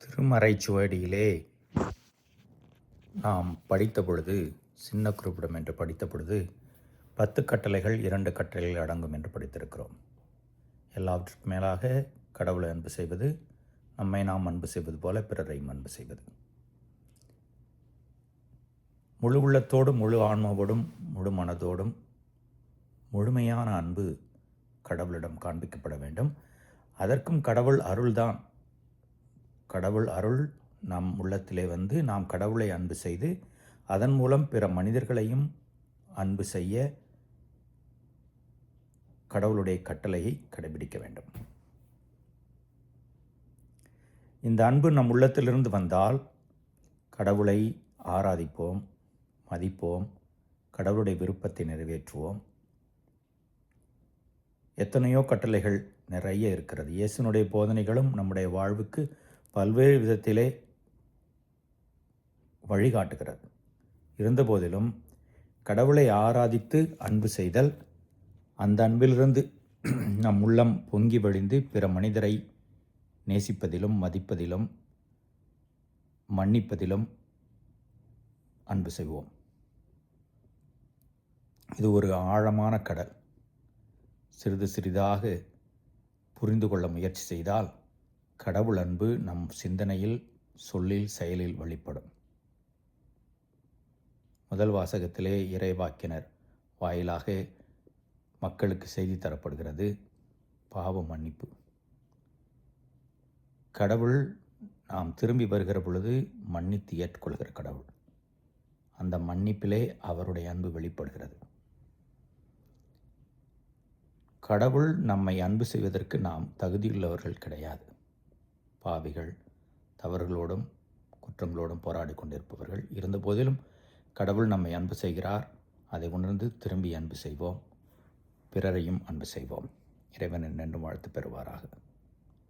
திருமறைச்சுவடியிலே நாம் படித்த பொழுது, சின்ன குறிப்பிடம் என்று படித்த பொழுது 10 கட்டளைகள் 2 கட்டளைகள் அடங்கும் என்று படித்திருக்கிறோம். எல்லாவற்றுக்கும் மேலாக கடவுளை அன்பு செய்வது, நம்மை நாம் அன்பு செய்வது போல பிறரையும் அன்பு செய்வது. முழு உள்ளத்தோடும் முழு ஆன்மாவோடும் முழு மனதோடும் முழுமையான அன்பு கடவுளிடம் காண்பிக்கப்பட வேண்டும். அதற்கும் கடவுள் அருள்தான். கடவுள் அருள் நம் உள்ளத்திலே வந்து நாம் கடவுளை அன்பு செய்து அதன் மூலம் பிற மனிதர்களையும் அன்பு செய்ய கடவுளுடைய கட்டளையை கடைபிடிக்க வேண்டும். இந்த அன்பு நம் உள்ளத்திலிருந்து வந்தால் கடவுளை ஆராதிப்போம், மதிப்போம், கடவுளுடைய விருப்பத்தை நிறைவேற்றுவோம். எத்தனையோ கட்டளைகள் நிறைய இருக்கிறது. இயேசுனுடைய போதனைகளும் நம்முடைய வாழ்வுக்கு பல்வேறு விதத்திலே வழிகாட்டுகிறது. இருந்தபோதிலும் கடவுளை ஆராதித்து அன்பு செய்தல், அந்த அன்பிலிருந்து நம் உள்ளம் பொங்கி வழிந்து பிற மனிதரை நேசிப்பதிலும் மதிப்பதிலும் மன்னிப்பதிலும் அன்பு செய்வோம். இது ஒரு ஆழமான கடல். சிறிது சிறிதாக புரிந்து கொள்ள முயற்சி செய்தால் கடவுள் அன்பு நம் சிந்தனையில், சொல்லில், செயலில் வெளிப்படும். முதல் வாசகத்திலே இறைவாக்கினர் வாயிலாக மக்களுக்கு செய்தி தரப்படுகிறது, பாவ மன்னிப்பு. கடவுள் நாம் திரும்பி வருகிற பொழுது மன்னித்து ஏற்றுக்கொள்கிற கடவுள். அந்த மன்னிப்பிலே அவருடைய அன்பு வெளிப்படுகிறது. கடவுள் நம்மை அன்பு செய்வதற்கு நாம் தகுதியுள்ளவர்கள் கிடையாது. பாவிகள், தவறுகளோடும் குற்றங்களோடும் போராடி கொண்டிருப்பவர்கள். இருந்தபோதிலும் கடவுள் நம்மை அன்பு செய்கிறார். அதை உணர்ந்து திரும்பி அன்பு செய்வோம், பிறரையும் அன்பு செய்வோம். இறைவன் என்றும் வாழ்த்து பெறுவாராக.